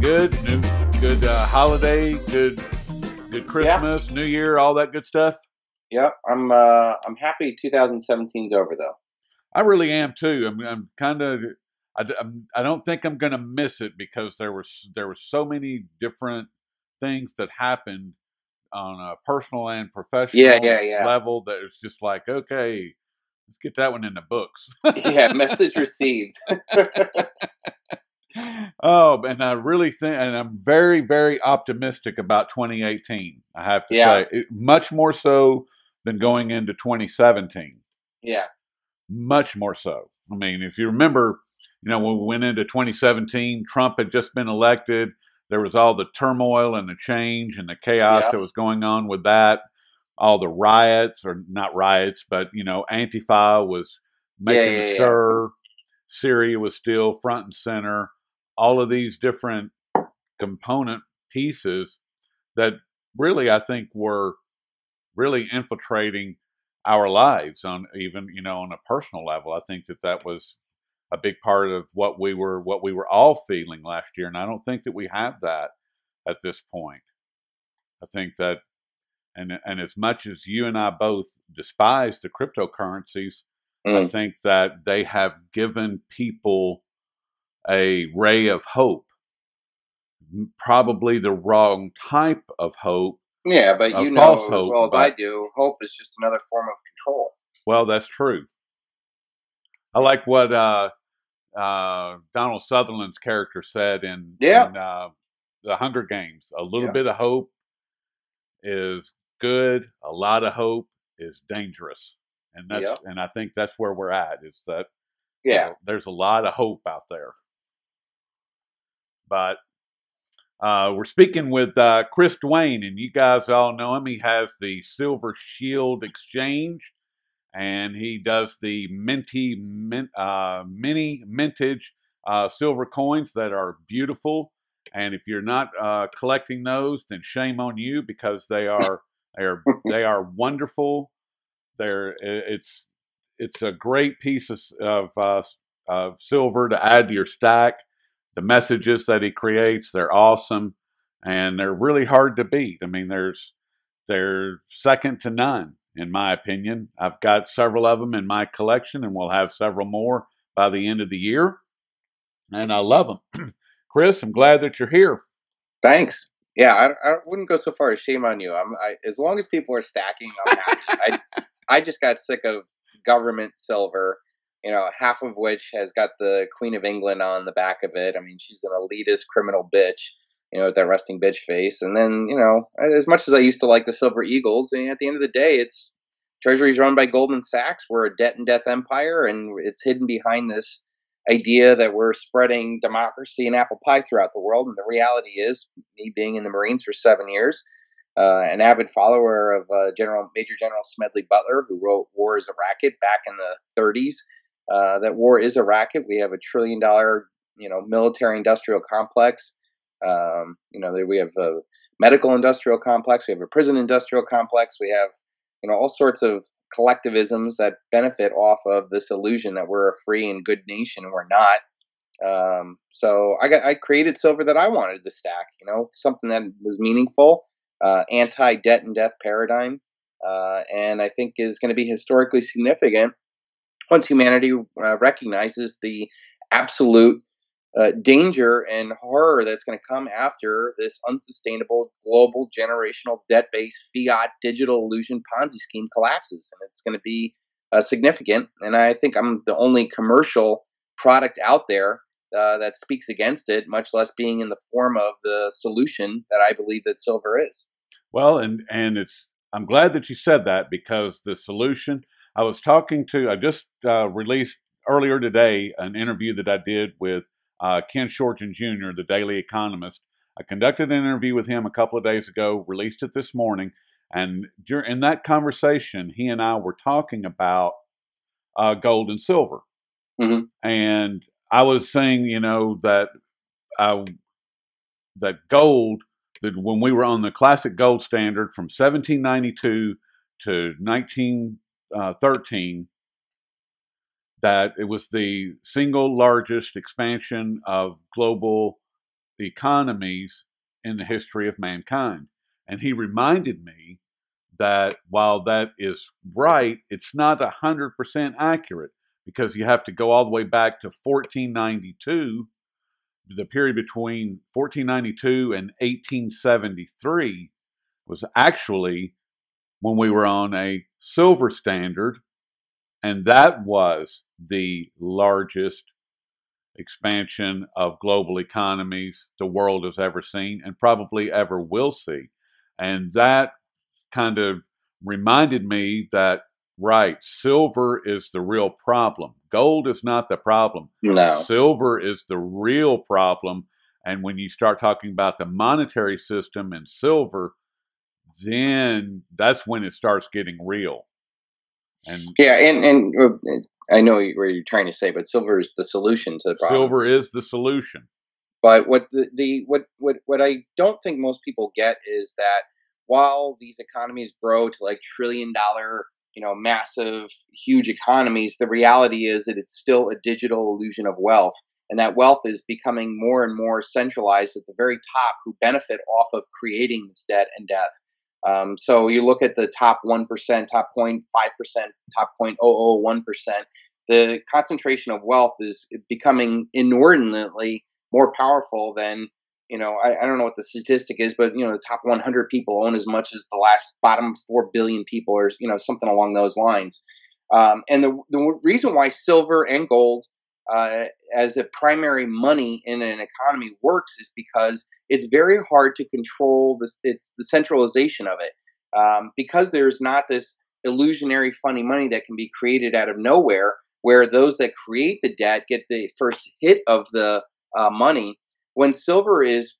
doing good? Good holiday, good Christmas, New Year, all that good stuff? Yep. I'm happy 2017's over though. I really am too. I'm kind of. I don't think I'm going to miss it because there were so many different things that happened on a personal and professional Yeah. level that it's just like, okay, let's get that one in the books. Yeah, message received. Oh, and I really think, and I'm very, very optimistic about 2018. I have to Yeah. say, much more so than going into 2017. Yeah. Much more so. I mean, if you remember, when we went into 2017, Trump had just been elected. There was all the turmoil and the change and the chaos Yeah. that was going on with that. All the riots, or not riots, but, Antifa was making a Yeah. stir. Syria was still front and center. All of these different component pieces that really, I think, were really infiltrating our lives on even, on a personal level. I think that was a big part of what we were all feeling last year. And I don't think that we have that at this point. I think that, and as much as you and I both despise the cryptocurrencies, I think that they have given people a ray of hope, probably the wrong type of hope, Yeah, but a you false know as hope. well as I But, do, hope is just another form of control. well, that's true. I like what Donald Sutherland's character said in Yeah. the Hunger Games. A little Yeah. bit of hope is good. A lot of hope is dangerous, and Yeah. I think that's where we're at. Is that Yeah. there's a lot of hope out there, but we're speaking with Chris Duane, and you guys all know him. He has the Silver Shield Exchange, and he does the mini mintage silver coins that are beautiful. And if you're not collecting those, then shame on you, because they are wonderful. It's a great piece of silver to add to your stack. The messages that he creates, they're awesome, and they're really hard to beat. I mean, they're second to none, in my opinion. I've got several of them in my collection, and we'll have several more by the end of the year, and I love them. Chris, I'm glad that you're here. Thanks. Yeah, I wouldn't go so far as shame on you. As long as people are stacking, I'm happy. I just got sick of government silver, half of which has got the Queen of England on the back of it. I mean, she's an elitist criminal bitch, with that resting bitch face. And then, as much as I used to like the Silver Eagles, and at the end of the day, it's Treasury's run by Goldman Sachs. We're a debt and death empire, and it's hidden behind this idea that we're spreading democracy and apple pie throughout the world. And the reality is, me being in the Marines for 7 years, an avid follower of Major General Smedley Butler, who wrote "War is a Racket" back in the 30s. That war is a racket. We have $1 trillion, military-industrial complex. We have a medical-industrial complex. We have a prison-industrial complex. We have, all sorts of collectivisms that benefit off of this illusion that we're a free and good nation, and we're not. So I created silver that I wanted to stack, something that was meaningful, anti-debt and death paradigm, and I think is going to be historically significant once humanity recognizes the absolute danger and horror that's going to come after this unsustainable global generational debt-based fiat digital illusion Ponzi scheme collapses. And it's going to be significant. And I think I'm the only commercial product out there that speaks against it, much less being in the form of the solution that I believe that silver is. Well, and I'm glad that you said that, because the solution, I just released earlier today an interview that I did with Ken Shorten Jr., the Daily Economist. I conducted an interview with him a couple of days ago, released it this morning, and in that conversation, he and I were talking about gold and silver. Mm-hmm. And I was saying, that gold, that when we were on the classic gold standard from 1792 to 1913, that it was the single largest expansion of global economies in the history of mankind. And he reminded me that while that is right, it's not 100% accurate, because you have to go all the way back to 1492. The period between 1492 and 1873 was actually when we were on a silver standard, and that was the largest expansion of global economies the world has ever seen and probably ever will see. And that kind of reminded me that, right, silver is the real problem. Gold is not the problem. No. Silver is the real problem. And when you start talking about the monetary system and silver, then that's when it starts getting real. And Yeah, and I know what you're trying to say, but silver is the solution to the problem. silver is the solution. But what I don't think most people get is that while these economies grow to like $1 trillion, massive, huge economies, the reality is that it's still a digital illusion of wealth, and that wealth is becoming more and more centralized at the very top, who benefit off of creating this debt and death. So you look at the top 1%, top 0.5%, top 0.001%. The concentration of wealth is becoming inordinately more powerful than, I don't know what the statistic is, but the top 100 people own as much as the last bottom 4 billion people, or something along those lines. And the reason why silver and gold as a primary money in an economy works is because it's very hard to control this. It's the centralization of it, because there's not this illusionary funny money that can be created out of nowhere, where those that create the debt get the first hit of the money. When silver is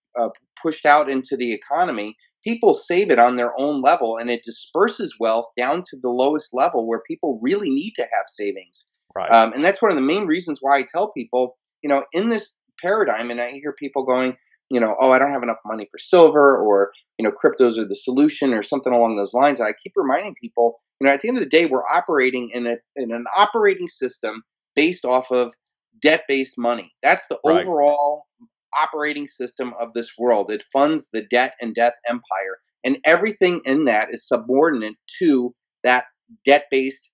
pushed out into the economy, people save it on their own level, and it disperses wealth down to the lowest level where people really need to have savings. Right. And that's one of the main reasons why I tell people, in this paradigm, and I hear people going, oh, I don't have enough money for silver, or, cryptos are the solution, or something along those lines. And I keep reminding people, at the end of the day, we're operating in an operating system based off of debt-based money. That's the Right. overall operating system of this world. It funds the debt and death empire, and everything in that is subordinate to that debt-based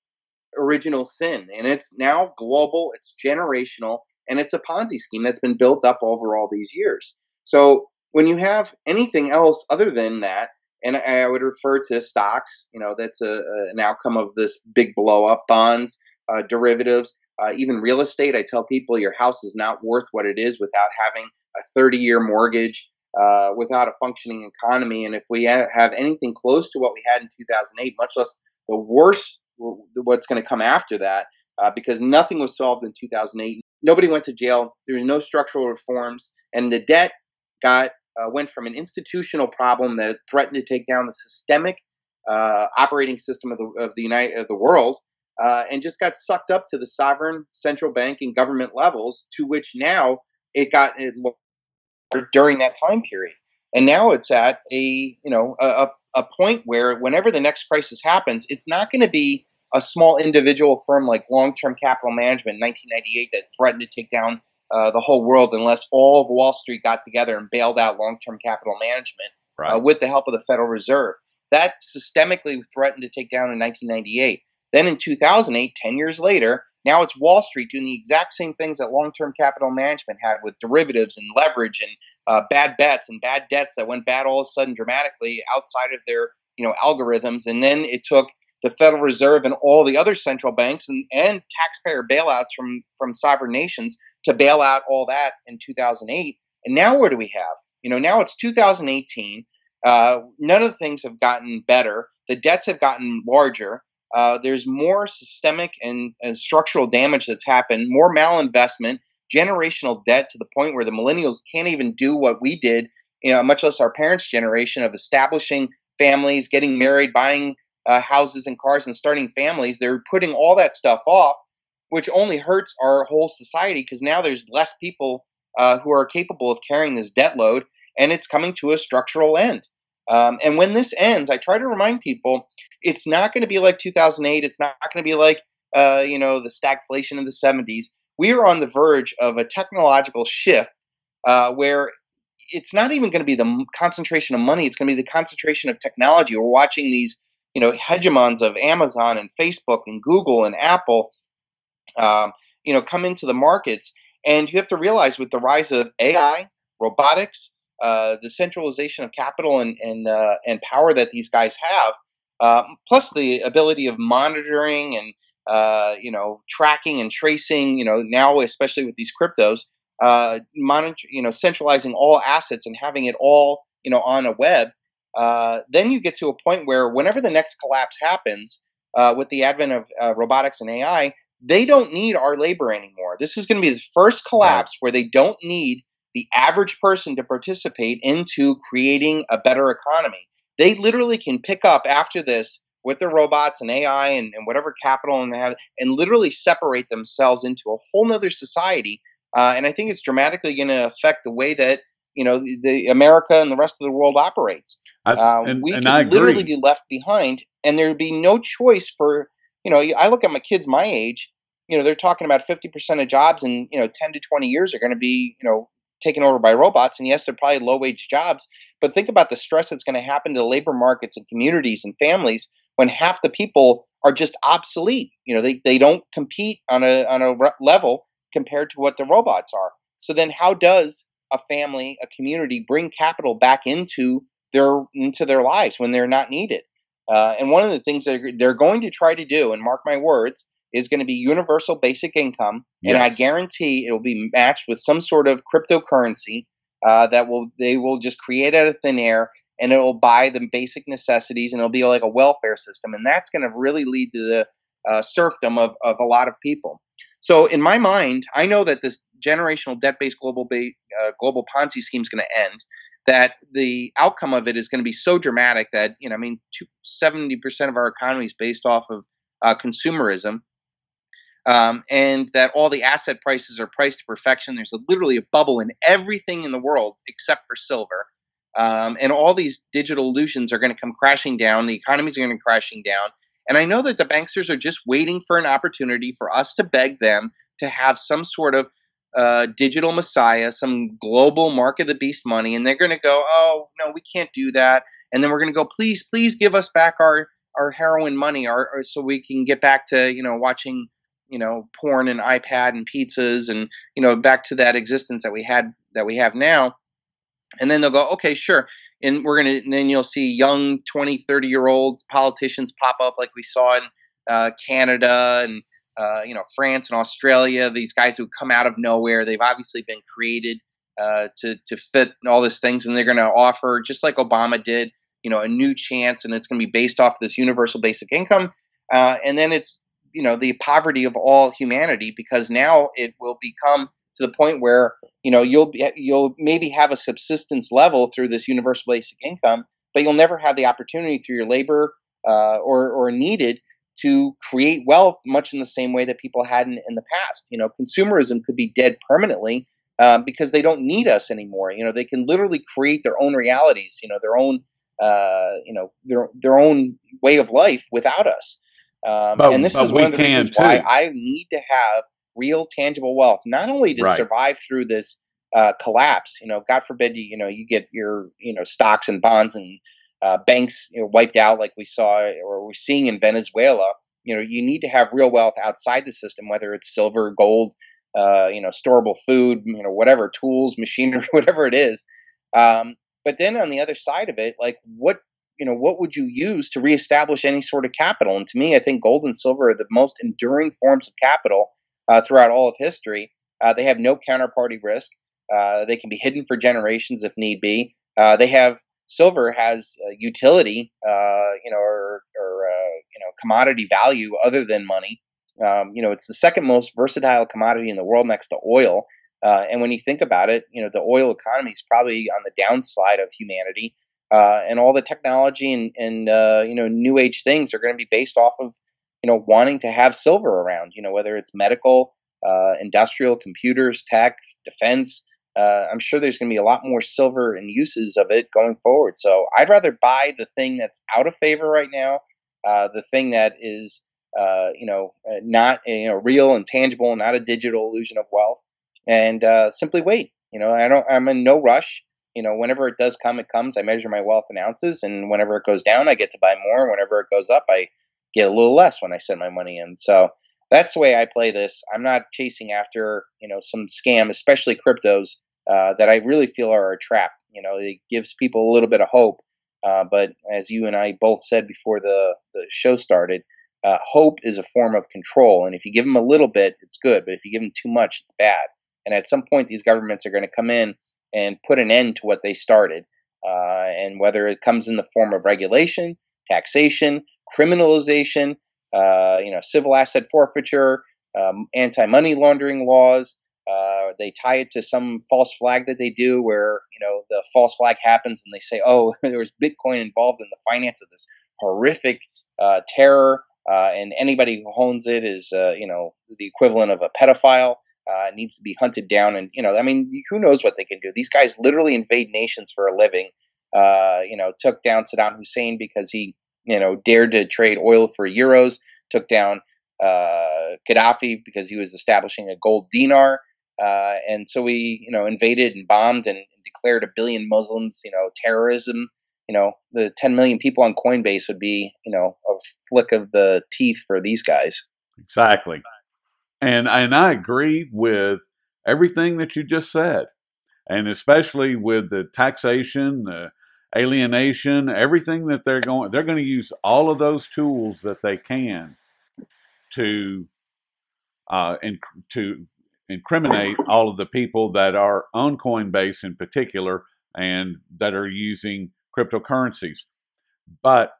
original sin. And it's now global, it's generational, and it's a Ponzi scheme that's been built up over all these years. So when you have anything else other than that, and I would refer to stocks, that's an outcome of this big blow up, bonds, derivatives, even real estate. I tell people your house is not worth what it is without having a 30-year mortgage, without a functioning economy. And if we have anything close to what we had in 2008, much less the worst, what's going to come after that, because nothing was solved in 2008. Nobody went to jail. There were no structural reforms, and the debt went from an institutional problem that threatened to take down the systemic operating system of the world, and just got sucked up to the sovereign central bank and government levels, to which now it got during that time period. And now it's at a point where whenever the next crisis happens, it's not going to be a small individual firm like Long-Term Capital Management in 1998 that threatened to take down the whole world, unless all of Wall Street got together and bailed out Long-Term Capital Management, Right. with the help of the Federal Reserve. That systemically threatened to take down in 1998. Then in 2008, 10 years later, now it's Wall Street doing the exact same things that Long-Term Capital Management had, with derivatives and leverage and bad bets and bad debts that went bad all of a sudden dramatically outside of their algorithms. And then it took the Federal Reserve and all the other central banks and taxpayer bailouts from sovereign nations to bail out all that in 2008. And now what do we have? Now it's 2018. None of the things have gotten better. The debts have gotten larger. There's more systemic and structural damage that's happened, more malinvestment, generational debt, to the point where the millennials can't even do what we did, much less our parents' generation, of establishing families, getting married, buying houses and cars, and starting families. They're putting all that stuff off, which only hurts our whole society, because now there's less people who are capable of carrying this debt load, and it's coming to a structural end. And when this ends, I try to remind people it's not going to be like 2008. It's not going to be like the stagflation in the 70s. We are on the verge of a technological shift where it's not even going to be the concentration of money. It's going to be the concentration of technology. We're watching these, hegemons of Amazon and Facebook and Google and Apple, come into the markets. And you have to realize with the rise of AI, robotics, the centralization of capital and power that these guys have, plus the ability of monitoring and tracking and tracing. Now especially with these cryptos, centralizing all assets and having it all on a web. Then you get to a point where whenever the next collapse happens, with the advent of robotics and AI, they don't need our labor anymore. This is going to be the first collapse where they don't need the average person to participate into creating a better economy. They literally can pick up after this with their robots and AI and whatever capital and they have, and literally separate themselves into a whole nother society. And I think it's dramatically going to affect the way that the America and the rest of the world operates. We could literally be left behind, and there would be no choice for I look at my kids my age. They're talking about 50% of jobs in 10 to 20 years are going to be taken over by robots. And yes, they're probably low wage jobs, but think about the stress that's going to happen to the labor markets and communities and families when half the people are just obsolete. They don't compete on a level compared to what the robots are. So then how does a family, a community bring capital back into their lives when they're not needed? And one of the things that they're going to try to do, and mark my words, is going to be universal basic income. Yes. And I guarantee it will be matched with some sort of cryptocurrency they will just create out of thin air, and it will buy the basic necessities, and it'll be like a welfare system. And that's going to really lead to the serfdom of a lot of people. So in my mind, I know that this generational debt-based global Ponzi scheme is going to end. That the outcome of it is going to be so dramatic that 70% of our economy is based off of consumerism, and that all the asset prices are priced to perfection. There's literally a bubble in everything in the world except for silver, and all these digital illusions are going to come crashing down. The economies are going to be crashing down, and I know that the banksters are just waiting for an opportunity for us to beg them to have some sort of digital messiah, some global mark of the beast money, and they're going to go, oh no, we can't do that, and then we're going to go, please give us back our heroin money, so we can get back to watching porn and iPad and pizzas, and back to that existence that we have now. And then they'll go, okay, sure, and then you'll see young 20, 30-year-old politicians pop up like we saw in Canada and France and Australia. These guys who come out of nowhere, they've obviously been created to fit all these things, and they're going to offer, just like Obama did, a new chance, and it's going to be based off this universal basic income, and then it's the poverty of all humanity, because now it will become to the point where you'll maybe have a subsistence level through this universal basic income, but you'll never have the opportunity through your labor or needed to create wealth much in the same way that people had in the past. Consumerism could be dead permanently because they don't need us anymore. They can literally create their own realities, their own their own way of life without us. And this is one of the reasons why I need to have real tangible wealth, not only to survive through this collapse. God forbid you get your stocks and bonds and banks wiped out like we saw or we're seeing in Venezuela. You need to have real wealth outside the system, whether it's silver, gold, storable food, whatever, tools, machinery, whatever it is. But then on the other side of it, like what would you use to reestablish any sort of capital? And to me, I think gold and silver are the most enduring forms of capital throughout all of history. They have no counterparty risk. They can be hidden for generations if need be. Silver has utility, or commodity value other than money. It's the second most versatile commodity in the world next to oil. And when you think about it, the oil economy is probably on the downslide of humanity. And all the technology and new age things are going to be based off of wanting to have silver around. Whether it's medical, industrial, computers, tech, defense. I'm sure there's going to be a lot more silver and uses of it going forward. So I'd rather buy the thing that's out of favor right now, the thing that is not real and tangible, and not a digital illusion of wealth, and simply wait. I'm in no rush. whenever it does come, it comes. I measure my wealth in ounces, and whenever it goes down, I get to buy more. Whenever it goes up, I get a little less when I send my money in. So that's the way I play this. I'm not chasing after some scam, especially cryptos, that I really feel are a trap. It gives people a little bit of hope, but as you and I both said before the show started, hope is a form of control, and if you give them a little bit, it's good. But if you give them too much, it's bad. And at some point, these governments are going to come in and put an end to what they started. And whether it comes in the form of regulation, taxation, criminalization, civil asset forfeiture, anti-money laundering laws. They tie it to some false flag that they do, where the false flag happens, and they say, "Oh, there was Bitcoin involved in the finance of this horrific terror, and anybody who owns it is, the equivalent of a pedophile." Needs to be hunted down, and who knows what they can do? These guys literally invade nations for a living. Took down Saddam Hussein because he, dared to trade oil for euros. Took down Gaddafi because he was establishing a gold dinar. And so we, invaded and bombed and declared 1 billion Muslims, terrorism. The 10 million people on Coinbase would be, a flick of the teeth for these guys. Exactly. And I agree with everything that you just said, and especially with the taxation, the alienation, everything that they're going to use all of those tools that they can to to incriminate all of the people that are on Coinbase in particular and that are using cryptocurrencies. But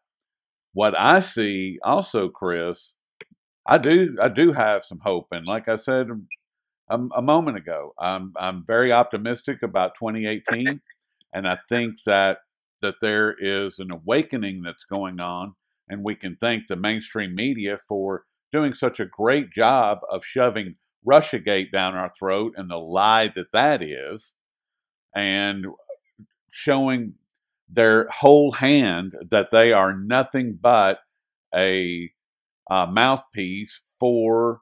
what I see also, Chris, I do have some hope, and like I said a moment ago, I'm very optimistic about 2018, and I think that there is an awakening that's going on, and we can thank the mainstream media for doing such a great job of shoving Russiagate down our throat and the lie that is, and showing their whole hand that they are nothing but a mouthpiece for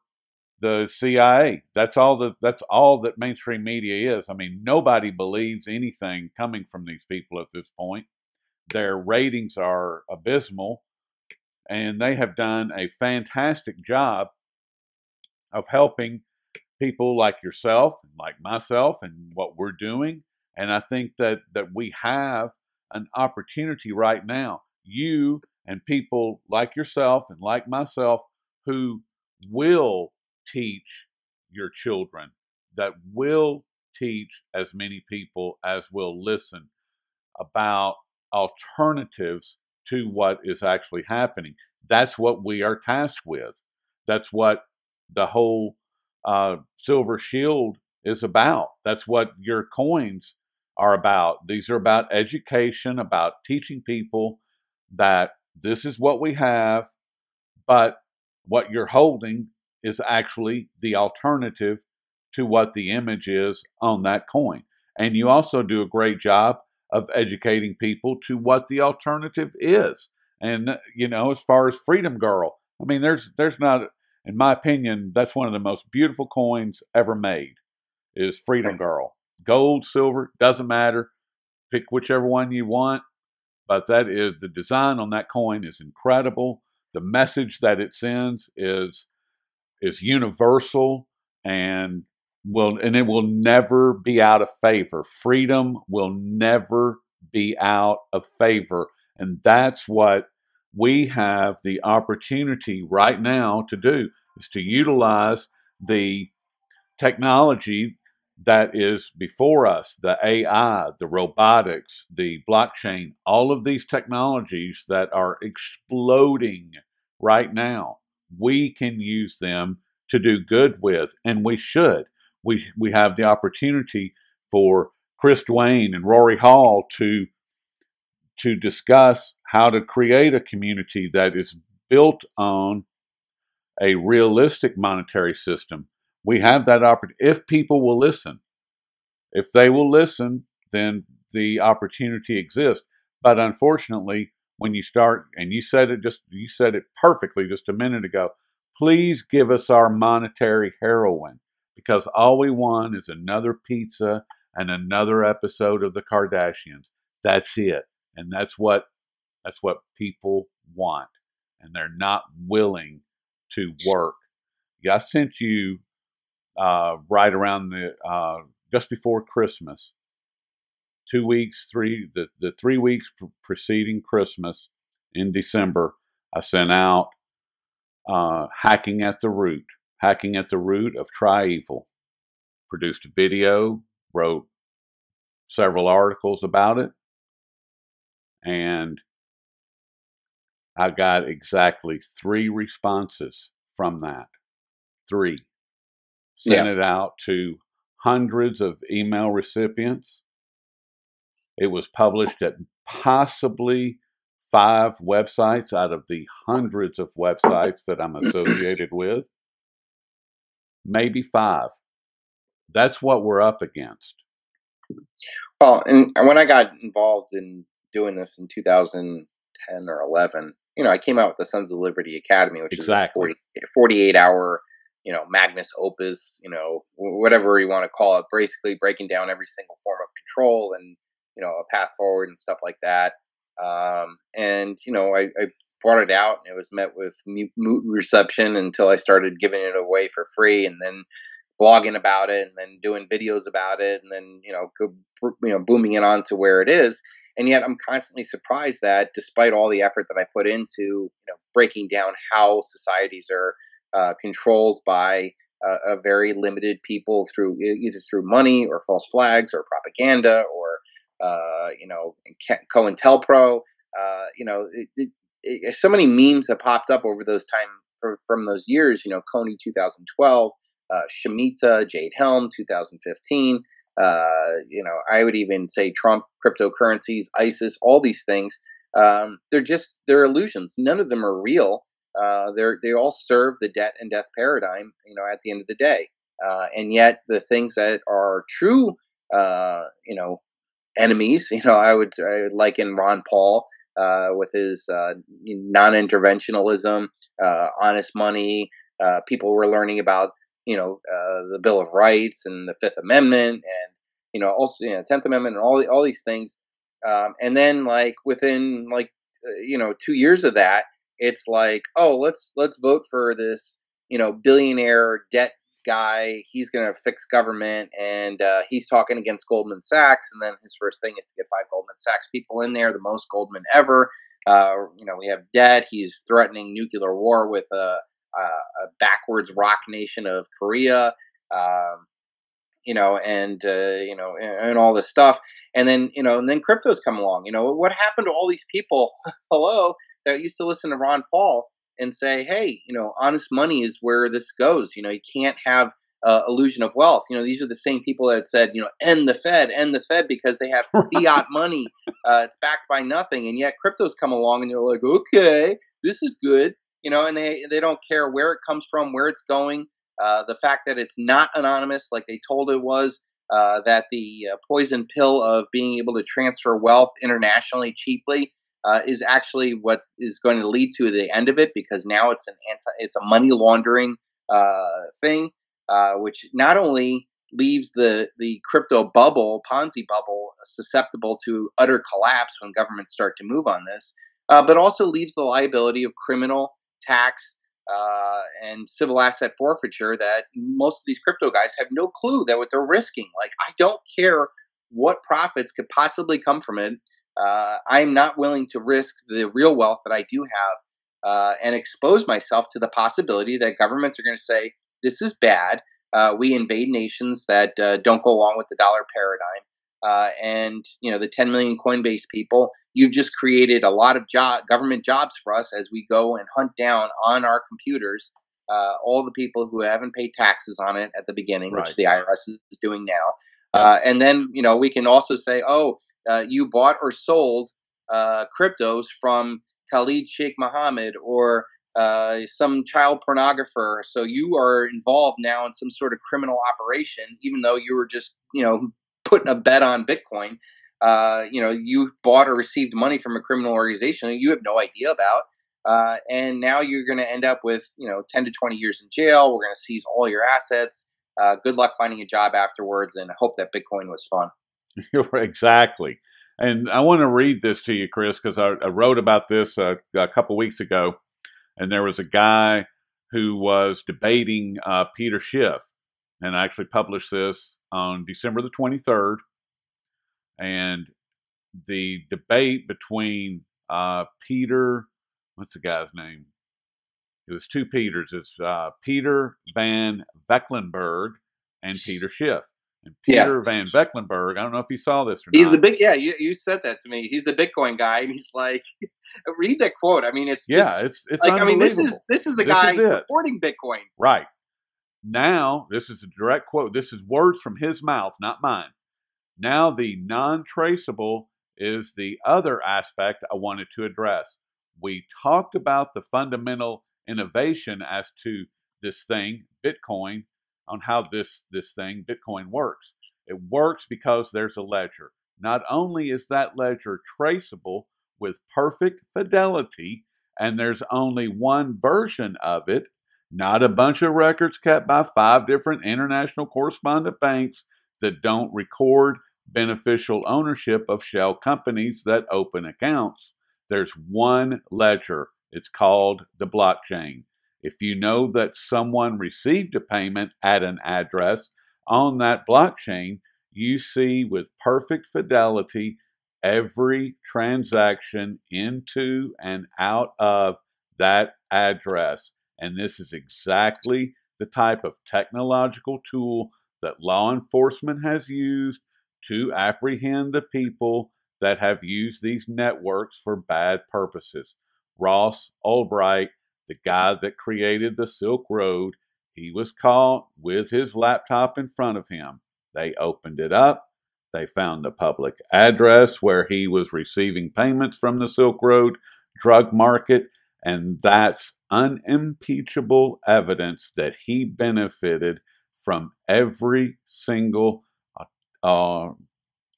the CIA. That's all that mainstream media is. I mean, nobody believes anything coming from these people at this point. Their ratings are abysmal, and they have done a fantastic job of helping people like yourself, like myself, and what we're doing. And I think that we have an opportunity right now. You and people like yourself and like myself who will teach your children, that will teach as many people as will listen about alternatives to what is actually happening. That's what we are tasked with. That's what the whole Silver Shield is about. That's what your coins are about. These are about education, about teaching people that this is what we have, but what you're holding is actually the alternative to what the image is on that coin. And you also do a great job of educating people to what the alternative is. And, as far as Freedom Girl, I mean, there's not, in my opinion, that's one of the most beautiful coins ever made, is Freedom Girl. Gold, silver, doesn't matter. Pick whichever one you want. But that is, the design on that coin is incredible. The message that it sends is universal, and it will never be out of favor. Freedom will never be out of favor. And that's what we have the opportunity right now to do, is to utilize the technology that is before us, the AI, the robotics, the blockchain, all of these technologies that are exploding right now. We can use them to do good with, and we should. We have the opportunity for Chris Duane and Rory Hall to discuss how to create a community that is built on a realistic monetary system. We have that opportunity if people will listen. If they will listen, then the opportunity exists. But unfortunately, when you start, and you said it perfectly just a minute ago, please give us our monetary heroin, because all we want is another pizza, and another episode of the Kardashians. That's it. And that's what people want. And they're not willing to work. Yeah, I sent you right around just before Christmas, 2 weeks, the 3 weeks preceding Christmas in December, I sent out hacking at the root of Try Evil. Produced a video, wrote several articles about it, and I got exactly 3 responses from that. 3. Sent it out to hundreds of email recipients. It was published at possibly 5 websites out of the hundreds of websites that I'm associated with. Maybe 5. That's what we're up against. Well, and when I got involved in doing this in 2010 or 11, I came out with the Sons of Liberty Academy, which is a 48-hour, magnus opus, whatever you want to call it, basically breaking down every single form of control and, a path forward and stuff like that. And, I brought it out, and it was met with moot reception until I started giving it away for free, and then blogging about it, and then doing videos about it, and then booming it on to where it is. And yet I'm constantly surprised that despite all the effort that I put into breaking down how societies are controlled by a very limited people through either through money or false flags or propaganda or COINTELPRO, so many memes have popped up over those from those years, Coney 2012, Shemitah, Jade Helm 2015. I would even say Trump, cryptocurrencies, ISIS, all these things. They're illusions. None of them are real. They all serve the debt and death paradigm, at the end of the day. And yet the things that are true, enemies, I would liken Ron Paul with his non-interventionalism, honest money. People were learning about the Bill of Rights and the Fifth Amendment, and also 10th Amendment, and all these things. And then within 2 years of that, it's like, oh, let's vote for this billionaire debt guy. He's going to fix government, and he's talking against Goldman Sachs. And then his first thing is to get 5 Goldman Sachs people in there, the most Goldman ever. We have debt. He's threatening nuclear war with a backwards rock nation of Korea, and all this stuff. And then cryptos come along. What happened to all these people, hello, that used to listen to Ron Paul and say, hey, honest money is where this goes. You can't have illusion of wealth. These are the same people that said, end the Fed because they have fiat money. It's backed by nothing. And yet cryptos come along and they're like, okay, this is good. And they don't care where it comes from, where it's going. The fact that it's not anonymous like they told it was, that the poison pill of being able to transfer wealth internationally cheaply is actually what is going to lead to the end of it, because now it's a money laundering thing, which not only leaves the crypto bubble, Ponzi bubble, susceptible to utter collapse when governments start to move on this, but also leaves the liability of criminal, tax, and civil asset forfeiture that most of these crypto guys have no clue that what they're risking. Like, I don't care what profits could possibly come from it. I'm not willing to risk the real wealth that I do have, and expose myself to the possibility that governments are going to say, this is bad. We invade nations that don't go along with the dollar paradigm. And the 10 million Coinbase people, you've just created a lot of government jobs for us as we go and hunt down on our computers all the people who haven't paid taxes on it at the beginning, Right. which the IRS is doing now. And then we can also say, oh, you bought or sold cryptos from Khalid Sheikh Mohammed or some child pornographer, so you are involved now in some sort of criminal operation, even though you were just putting a bet on Bitcoin. You bought or received money from a criminal organization that you have no idea about, and now you're going to end up with 10 to 20 years in jail. We're going to seize all your assets. good luck finding a job afterwards, and I hope that Bitcoin was fun. Exactly. And I want to read this to you, Chris, because I wrote about this a couple weeks ago, and there was a guy who was debating Peter Schiff, and I actually published this on December the 23rd. And the debate between Peter, what's the guy's name? It was two Peters. It's Peter Van Vecklenberg and Peter Schiff. And Peter Van Vecklenberg, I don't know if you saw this or not. He's the big, you said that to me. He's the Bitcoin guy, and he's like, read that quote. I mean, it's just, it's like, unbelievable. I mean, this is the guy supporting Bitcoin. Right. Now, this is a direct quote. This is words from his mouth, not mine. Now, the non-traceable is the other aspect I wanted to address. We talked about the fundamental innovation as to this thing, Bitcoin, on how this thing, Bitcoin, works. It works because there's a ledger. Not only is that ledger traceable with perfect fidelity, and there's only one version of it, not a bunch of records kept by 5 different international correspondent banks that don't record beneficial ownership of shell companies that open accounts. There's one ledger. It's called the blockchain. If you know that someone received a payment at an address on that blockchain, you see with perfect fidelity every transaction into and out of that address. And this is exactly the type of technological tool that law enforcement has used to apprehend the people that have used these networks for bad purposes. Ross Ulbright, the guy that created the Silk Road, he was caught with his laptop in front of him. They opened it up. They found the public address where he was receiving payments from the Silk Road drug market, and that's unimpeachable evidence that he benefited from every single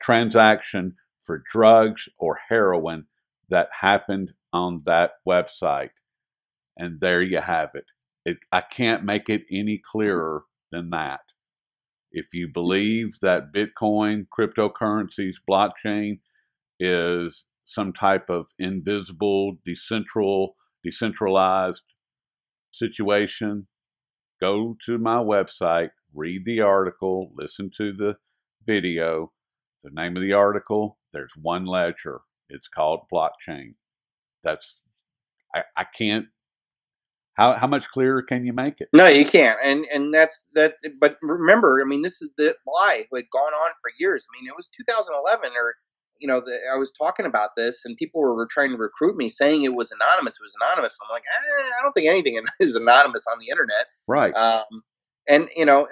transaction for drugs or heroin that happened on that website. And there you have it. I can't make it any clearer than that. If you believe that Bitcoin, cryptocurrencies, blockchain is some type of invisible, decentralized situation, go to my website, read the article, listen to the video. The name of the article, there's one ledger. It's called blockchain. I can't. How much clearer can you make it? No, you can't. And that's that. But remember, I mean, this is the lie who had gone on for years. I mean, it was 2011, or I was talking about this, and people were trying to recruit me, saying it was anonymous. It was anonymous. I'm like, I don't think anything is anonymous on the internet. Right. And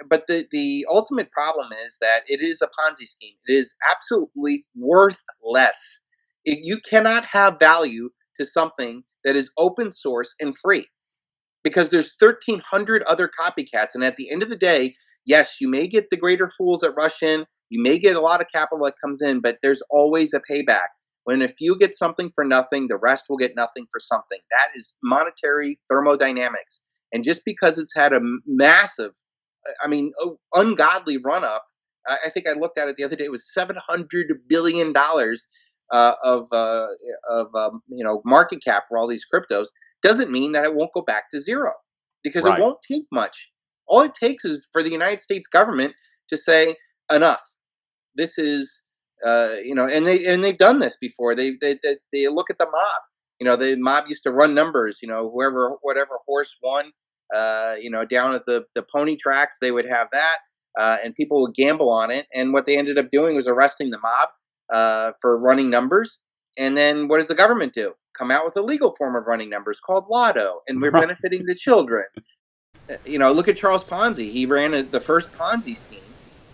but the ultimate problem is that it is a Ponzi scheme. It is absolutely worthless. You cannot have value to something that is open source and free, because there's 1,300 other copycats. And at the end of the day, yes, you may get the greater fools that rush in. You may get a lot of capital that comes in, but there's always a payback. When if you get something for nothing, the rest will get nothing for something. That is monetary thermodynamics. And just because it's had a massive, ungodly run up, I think I looked at it the other day, it was $700 billion of market cap for all these cryptos, doesn't mean that it won't go back to zero, because It won't take much. All it takes is for the United States government to say enough. This is, and they've done this before. They look at the mob. The mob used to run numbers. Whatever horse won, down at the pony tracks, they would have that, and people would gamble on it. And what they ended up doing was arresting the mob for running numbers. And then what does the government do? Come out with a legal form of running numbers called Lotto, and we're benefiting the children. Look at Charles Ponzi. He ran the first Ponzi scheme,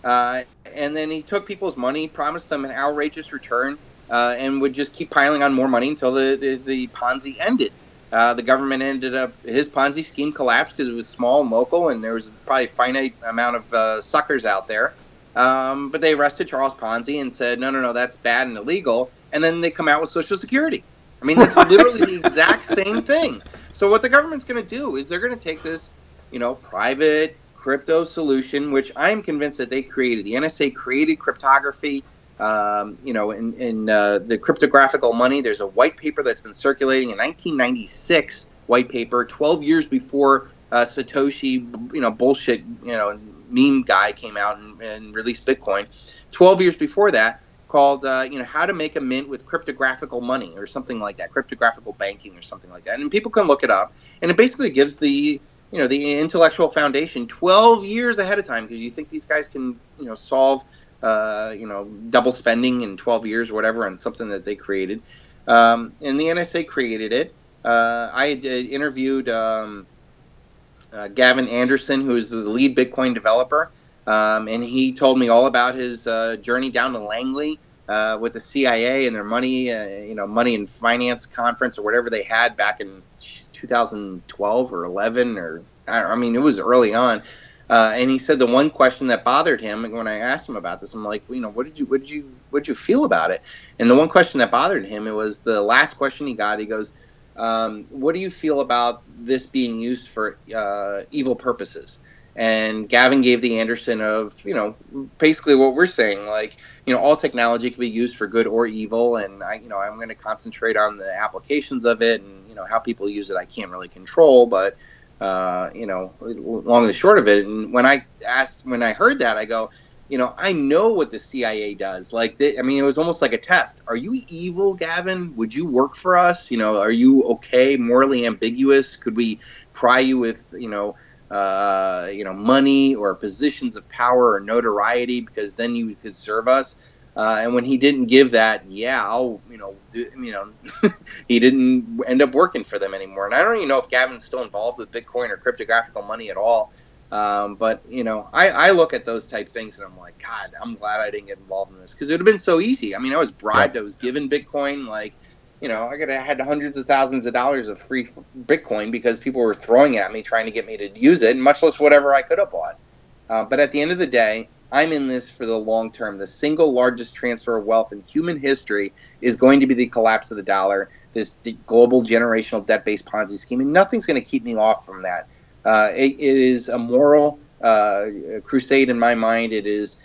and then he took people's money, promised them an outrageous return, and would just keep piling on more money until the Ponzi ended. The government ended up, his Ponzi scheme collapsed because it was small and local, and there was probably a finite amount of suckers out there. But they arrested Charles Ponzi and said, no, that's bad and illegal. And then they come out with Social Security. I mean, it's literally the exact same thing. So what the government's going to do is they're going to take this, private crypto solution, which I'm convinced that they created. The NSA created cryptography. In the cryptographical money, there's a white paper that's been circulating in 1996, white paper, 12 years before Satoshi, bullshit, meme guy came out and released Bitcoin. 12 years before that, called how to make a mint with cryptographical money or something like that, cryptographical banking or something like that. And people can look it up, and it basically gives the intellectual foundation 12 years ahead of time, because you think these guys can solve double spending in 12 years or whatever on something that they created. And the NSA created it. I had interviewed Gavin Anderson, who is the lead Bitcoin developer, and he told me all about his journey down to Langley with the CIA and their money and finance conference or whatever they had back in 2012 or 11, or I mean, it was early on. And he said the one question that bothered him when I asked him about this, I'm like, what did you feel about it? And the one question that bothered him, it was the last question he got. He goes, what do you feel about this being used for evil purposes? And Gavin gave the Anderson of, basically what we're saying, like, all technology can be used for good or evil. And I'm going to concentrate on the applications of it, and, how people use it, I can't really control, but, long and the short of it. And when I heard that, I go, I know what the CIA does. Like, it was almost like a test. Are you evil, Gavin? Would you work for us? Are you okay, morally ambiguous? Could we pry you with, money or positions of power or notoriety, because then you could serve us? And when he didn't give that, he didn't end up working for them anymore. And I don't even know if Gavin's still involved with Bitcoin or cryptographical money at all. But I look at those type things and I'm like, God, I'm glad I didn't get involved in this, because it would have been so easy. I mean, I was bribed. Yep. I was given Bitcoin. Like, I had hundreds of thousands of dollars of free Bitcoin because people were throwing at me, trying to get me to use it, and much less whatever I could have bought. But at the end of the day, I'm in this for the long term. The single largest transfer of wealth in human history is going to be the collapse of the dollar, this global generational debt-based Ponzi scheme, and nothing's going to keep me off from that. It is a moral crusade in my mind. It is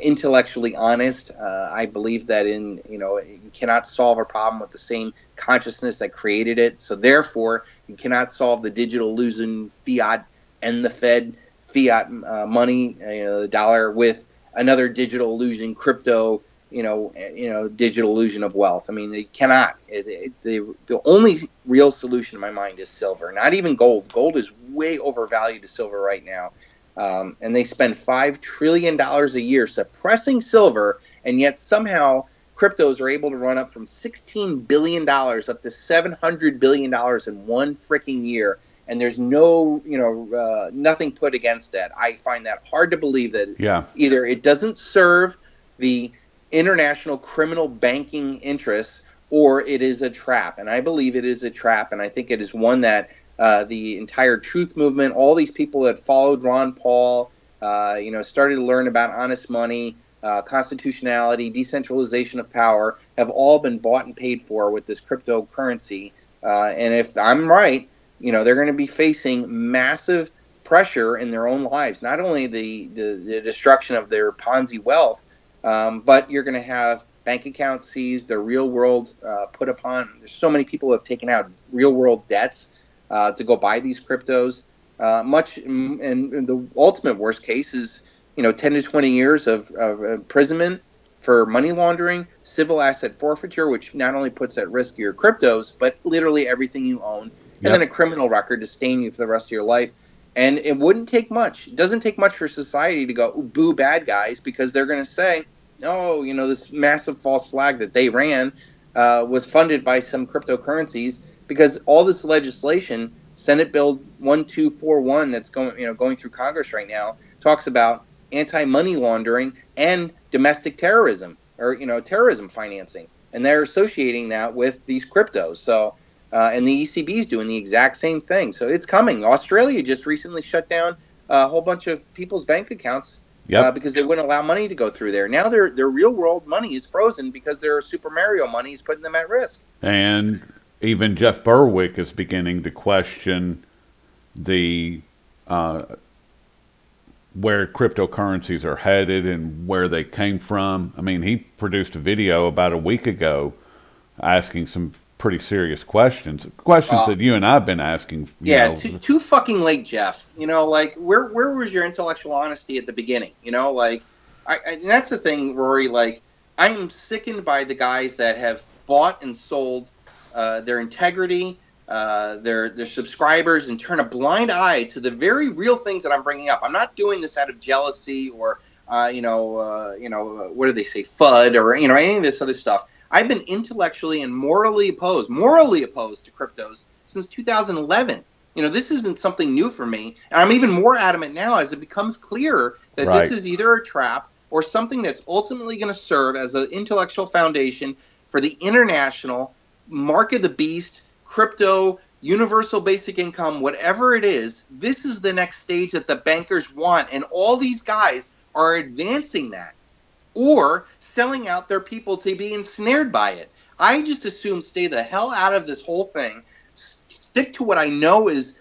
intellectually honest. I believe that you cannot solve a problem with the same consciousness that created it. So therefore, you cannot solve the digital illusion, fiat and the Fed, fiat money, the dollar, with another digital illusion, crypto, digital illusion of wealth. I mean, they cannot. The only real solution in my mind is silver, not even gold. Gold is way overvalued to silver right now. And they spend $5 trillion a year suppressing silver, and yet somehow cryptos are able to run up from $16 billion up to $700 billion in one freaking year. And there's no, nothing put against that. I find that hard to believe that either it doesn't serve the international criminal banking interests, or it is a trap. And I believe it is a trap, and I think it is one that the entire truth movement, all these people that followed Ron Paul, started to learn about honest money, constitutionality, decentralization of power, have all been bought and paid for with this cryptocurrency. And if I'm right, they're going to be facing massive pressure in their own lives. Not only the destruction of their Ponzi wealth, but you're going to have bank accounts seized, their real world put upon. There's so many people who have taken out real world debts to go buy these cryptos. And the ultimate worst case is 10 to 20 years of imprisonment for money laundering, civil asset forfeiture, which not only puts at risk your cryptos, but literally everything you own. And then a criminal record to stain you for the rest of your life. And it wouldn't take much. It doesn't take much for society to go, boo bad guys, because they're going to say, oh, this massive false flag that they ran was funded by some cryptocurrencies, because all this legislation, Senate Bill 1241 that's going through Congress right now, talks about anti-money laundering and domestic terrorism, or terrorism financing. And they're associating that with these cryptos. So and the ECB is doing the exact same thing. So it's coming. Australia just recently shut down a whole bunch of people's bank accounts because they wouldn't allow money to go through there. Now their real world money is frozen because their Super Mario money is putting them at risk. And even Jeff Berwick is beginning to question the where cryptocurrencies are headed and where they came from. I mean, he produced a video about a week ago asking some pretty serious questions, questions Uh, that you and I've been asking, you yeah, know. too fucking late, Jeff. You know, like where was your intellectual honesty at the beginning? You know, like and that's the thing, Rory. Like I am sickened by the guys that have bought and sold their integrity, their subscribers, and turn a blind eye to the very real things that I'm bringing up. I'm not doing this out of jealousy or what do they say, FUD or any of this other stuff. I've been intellectually and morally opposed to cryptos since 2011. This isn't something new for me. And I'm even more adamant now as it becomes clearer that Right. this is either a trap or something that's ultimately going to serve as an intellectual foundation for the international mark of the beast, crypto, universal basic income, whatever it is. This is the next stage that the bankers want. And all these guys are advancing that or selling out their people to be ensnared by it. I just assume stay the hell out of this whole thing. Stick to what I know is,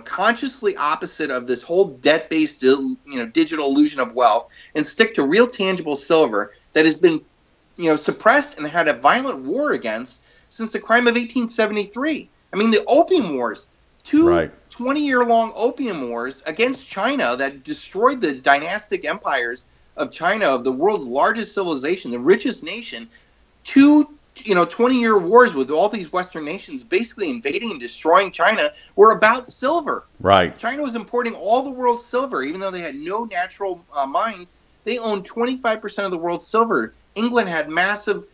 consciously opposite of this whole debt-based, digital illusion of wealth, and stick to real tangible silver that has been, suppressed and had a violent war against since the crime of 1873. I mean, the Opium Wars, two 20-year-long opium wars against China that destroyed the dynastic empires of China, of the world's largest civilization, the richest nation. Two 20-year wars with all these Western nations basically invading and destroying China were about silver. Right. China was importing all the world's silver, even though they had no natural mines. They owned 25% of the world's silver. England had massive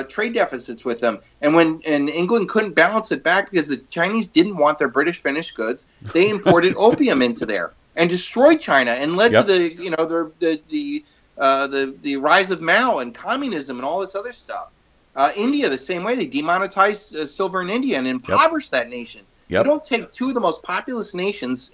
trade deficits with them. And when England couldn't balance it back because the Chinese didn't want their British finished goods, they imported opium into there and destroyed China and led to the rise of Mao and communism and all this other stuff. India, the same way. They demonetized silver in India and impoverished that nation. You don't take two of the most populous nations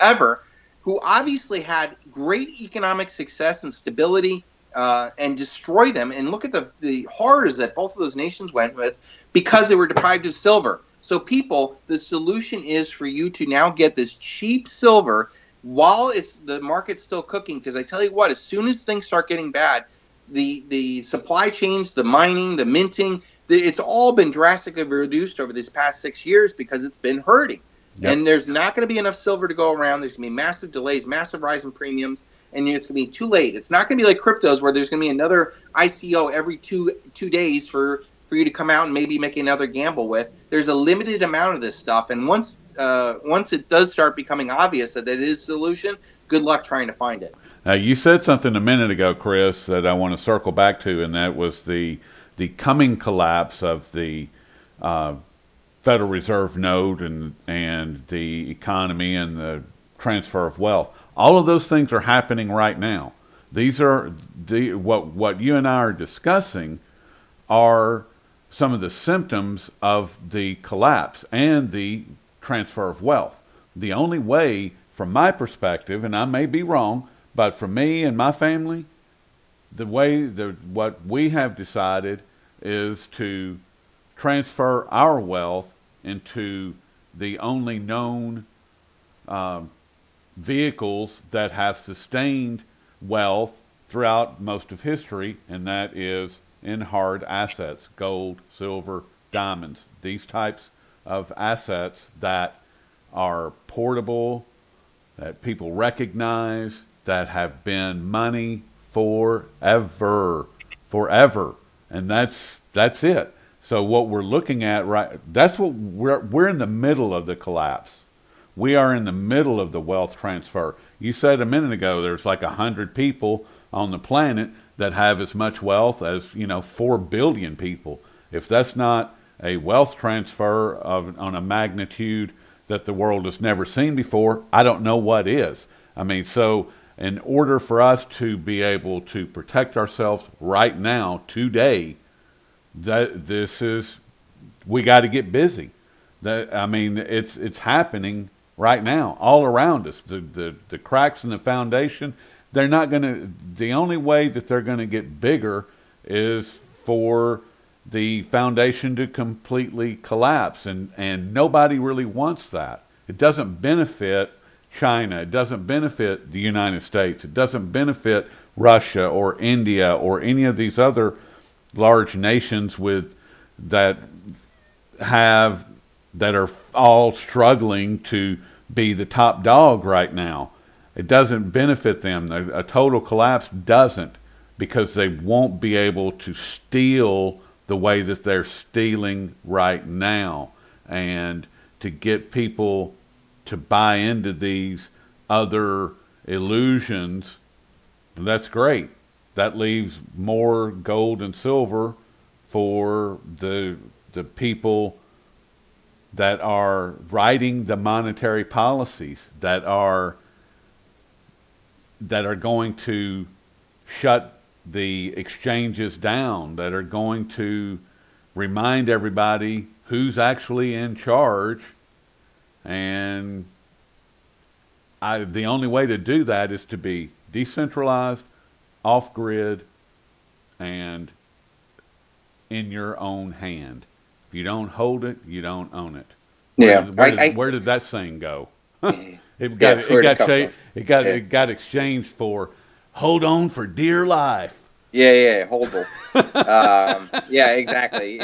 ever, who obviously had great economic success and stability, and destroy them. And look at the horrors that both of those nations went with because they were deprived of silver. So people, the solution is for you to now get this cheap silver while the market's still cooking. Because I tell you what, as soon as things start getting bad, the supply chains, the mining, the minting, it's all been drastically reduced over this past 6 years because it's been hurting. And there's not going to be enough silver to go around. There's going to be massive delays, massive rise in premiums, and it's going to be too late. It's not going to be like cryptos where there's going to be another ICO every two days for you to come out and maybe make another gamble with. There's a limited amount of this stuff, and once it does start becoming obvious that it is a solution, good luck trying to find it. Now, you said something a minute ago, Chris, that I want to circle back to, and that was the coming collapse of the Federal Reserve note and the economy and the transfer of wealth. All of those things are happening right now. These are what you and I are discussing are some of the symptoms of the collapse and the transfer of wealth. The only way, from my perspective, and I may be wrong, but for me and my family, what we have decided is to transfer our wealth into the only known vehicles that have sustained wealth throughout most of history, and that is in hard assets, gold, silver, diamonds, these types of assets that are portable, that people recognize, that have been money forever, and that's it. So what we're looking at, that's what we're in the middle of the collapse. We are in the middle of the wealth transfer. You said a minute ago there's like 100 people on the planet that have as much wealth as 4 billion people. If that's not a wealth transfer on a magnitude that the world has never seen before, I don't know what is. I mean, so in order for us to be able to protect ourselves right now, today, we got to get busy. It's happening right now, all around us. The cracks in the foundation, they're not going to. The only way that they're going to get bigger is for the foundation to completely collapse, and nobody really wants that. It doesn't benefit China. It doesn't benefit the United States. It doesn't benefit Russia or India or any of these other large nations with that have that are all struggling to be the top dog right now. It doesn't benefit them. A total collapse doesn't, because they won't be able to steal the way that they're stealing right now. And to get people to buy into these other illusions, that's great. That leaves more gold and silver for the people that are writing the monetary policies that are going to shut the exchanges down, that are going to remind everybody who's actually in charge. And the only way to do that is to be decentralized, off grid, and in your own hand. If you don't hold it, you don't own it. Where did that saying go? It got exchanged for hold on for dear life. Yeah, hold'll. Yeah, exactly.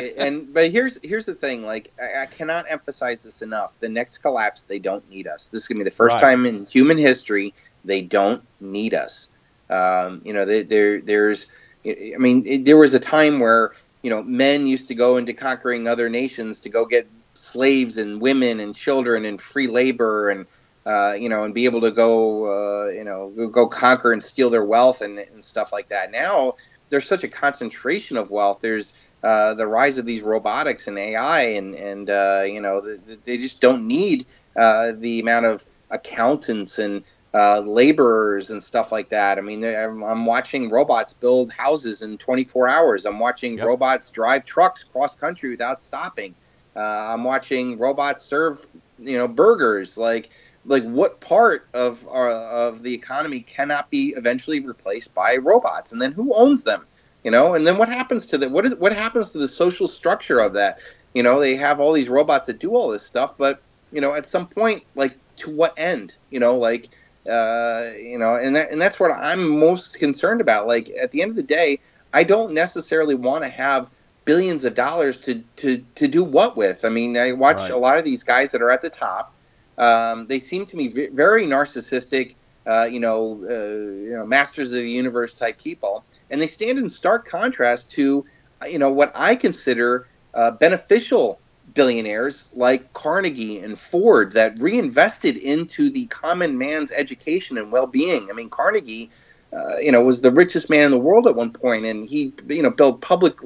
But here's the thing. Like, I cannot emphasize this enough. The next collapse, they don't need us. This is gonna be the first time in human history they don't need us. There's. I mean, there was a time where men used to go into conquering other nations to go get slaves and women and children and free labor and and be able to go conquer and steal their wealth and stuff like that. Now there's such a concentration of wealth. There's the rise of these robotics and AI, and they just don't need the amount of accountants and laborers and stuff like that. I mean, I'm watching robots build houses in 24 hours. I'm watching robots drive trucks cross country without stopping. I'm watching robots serve burgers. Like what part of the economy cannot be eventually replaced by robots? And then who owns them? And then what happens to what happens to the social structure of that? They have all these robots that do all this stuff, but at some point, like, to what end? And that's what I'm most concerned about. Like, at the end of the day, I don't necessarily want to have billions of dollars to do what with. I mean, I watch a lot of these guys that are at the top. They seem to me very narcissistic, masters of the universe type people, and they stand in stark contrast to, what I consider beneficial billionaires like Carnegie and Ford that reinvested into the common man's education and well-being. I mean, Carnegie, was the richest man in the world at one point, and he, built public,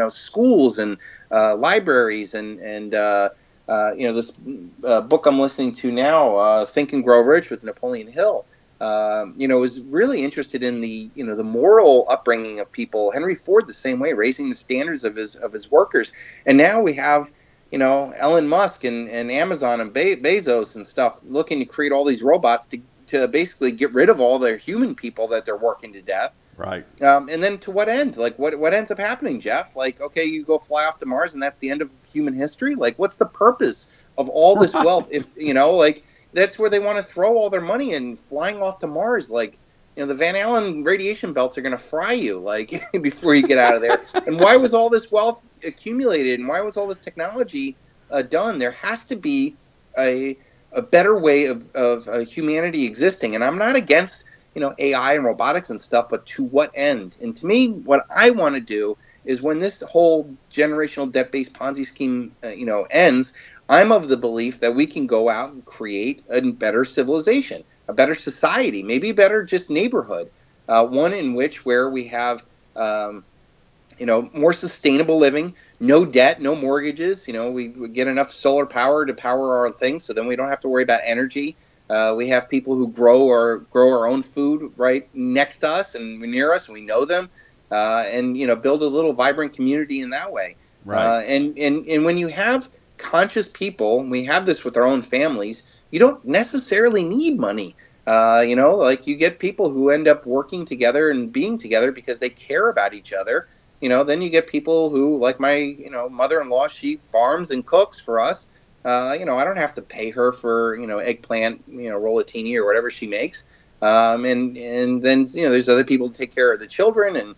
schools and libraries and this book I'm listening to now, Think and Grow Rich with Napoleon Hill, was really interested in the moral upbringing of people. Henry Ford the same way, raising the standards of his workers. And now we have Elon Musk and Amazon and Bezos and stuff looking to create all these robots to basically get rid of all their human people that they're working to death. Right. And then to what end? Like, what ends up happening, Jeff? Like, okay, you go fly off to Mars and that's the end of human history? Like, what's the purpose of all this wealth? If, like, that's where they want to throw all their money in, flying off to Mars. Like, the Van Allen radiation belts are going to fry you, like, before you get out of there. And why was all this wealth accumulated? And why was all this technology done? There has to be a better way of humanity existing. And I'm not against AI and robotics and stuff, but to what end? And to me, what I want to do is, when this whole generational debt-based Ponzi scheme, ends, I'm of the belief that we can go out and create a better civilization, a better society, maybe a better just neighborhood, one in which where we have, more sustainable living, no debt, no mortgages. We get enough solar power to power our things, so then we don't have to worry about energy. We have people who grow our own food right next to us and near us, and we know them, and build a little vibrant community in that way. Right. And when you have conscious people, we have this with our own families, you don't necessarily need money. Like, you get people who end up working together and being together because they care about each other. Then you get people who, like my mother-in-law, she farms and cooks for us. I don't have to pay her for eggplant, rollatini or whatever she makes. And then there's other people to take care of the children and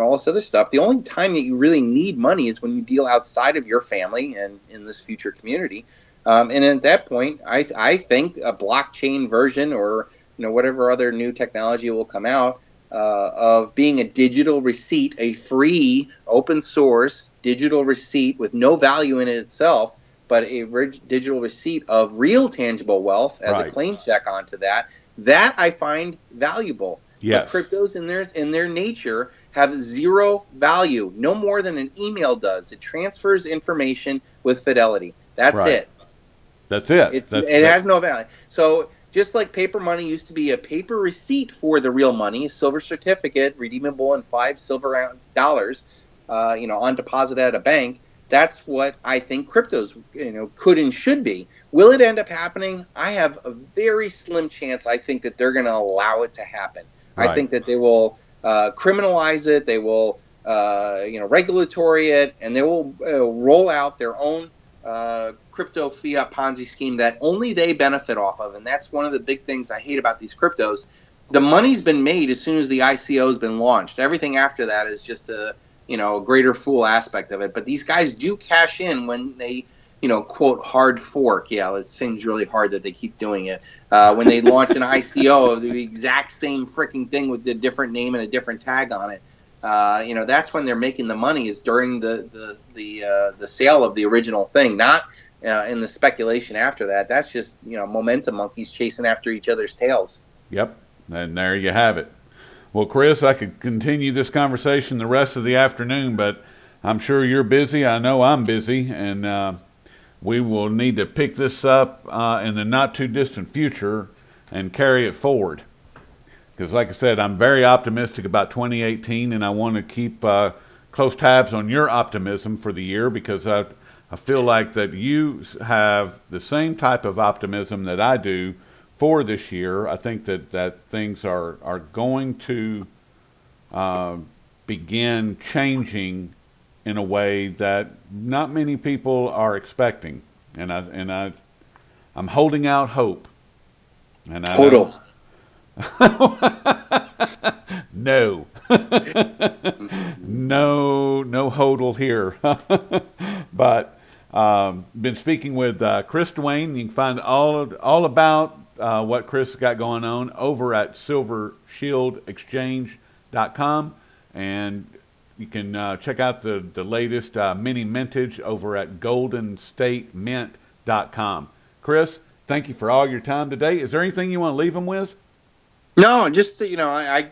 all this other stuff. The only time that you really need money is when you deal outside of your family and in this future community. And at that point, I think a blockchain version or whatever other new technology will come out of being a digital receipt, a free open source digital receipt with no value in it itself, but a digital receipt of real tangible wealth as a claim check onto that I find valuable. Yes. But cryptos in their nature have zero value, no more than an email does. It transfers information with fidelity. That's it. That's it. It has no value. So just like paper money used to be a paper receipt for the real money, a silver certificate redeemable in 5 silver dollars, on deposit at a bank. That's what I think cryptos, could and should be. Will it end up happening? I have a very slim chance. I think that they're going to allow it to happen. I think that they will criminalize it. They will, regulatory it, and they will roll out their own crypto fiat Ponzi scheme that only they benefit off of. And that's one of the big things I hate about these cryptos. The money's been made as soon as the ICO has been launched. Everything after that is just a greater fool aspect of it. But these guys do cash in when they, quote, hard fork. Yeah, it seems really hard that they keep doing it. When they launch an ICO of the exact same freaking thing with a different name and a different tag on it. That's when they're making the money, is during the sale of the original thing, not in the speculation after that. That's just momentum monkeys chasing after each other's tails. Yep, and there you have it. Well, Chris, I could continue this conversation the rest of the afternoon, but I'm sure you're busy. I know I'm busy, and we will need to pick this up in the not too distant future and carry it forward. Because like I said, I'm very optimistic about 2018, and I want to keep close tabs on your optimism for the year, because I feel like that you have the same type of optimism that I do for this year. I think that things are going to begin changing in a way that not many people are expecting, and I'm holding out hope. And I Total. No. no hodl here. But been speaking with Chris Duane. You can find all about what Chris got going on over at silvershieldexchange.com, and you can check out the latest mini mintage over at goldenstatemint.com. Chris, thank you for all your time today. Is there anything you want to leave them with? No, just I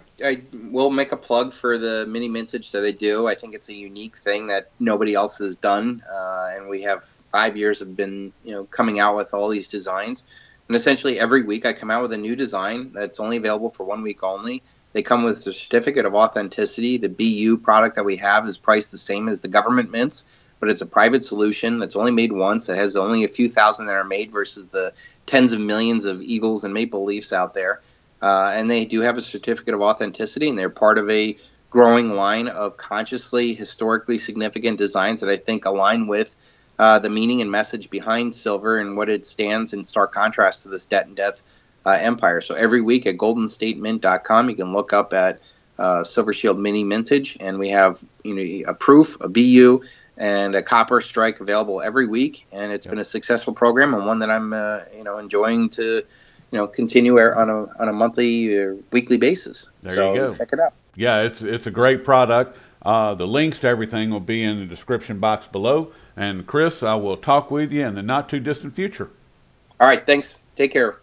will make a plug for the mini mintage that I do. I think it's a unique thing that nobody else has done, and we have 5 years of been coming out with all these designs. And essentially every week I come out with a new design that's only available for 1 week only. They come with a certificate of authenticity. The BU product that we have is priced the same as the government mints, but it's a private solution that's only made once. It has only a few thousand that are made versus the tens of millions of eagles and maple leafs out there. And they do have a certificate of authenticity, and they're part of a growing line of consciously, historically significant designs that I think align with the meaning and message behind silver and what it stands in stark contrast to this debt and death empire. So every week at goldenstatemint.com, you can look up at Silver Shield Mini Mintage, and we have a proof, a BU, and a copper strike available every week. And it's been a successful program, and one that I'm enjoying to continue on a monthly or weekly basis. There you go. Check it out. Yeah, it's a great product. The links to everything will be in the description box below. And Chris, I will talk with you in the not too distant future. All right, thanks. Take care.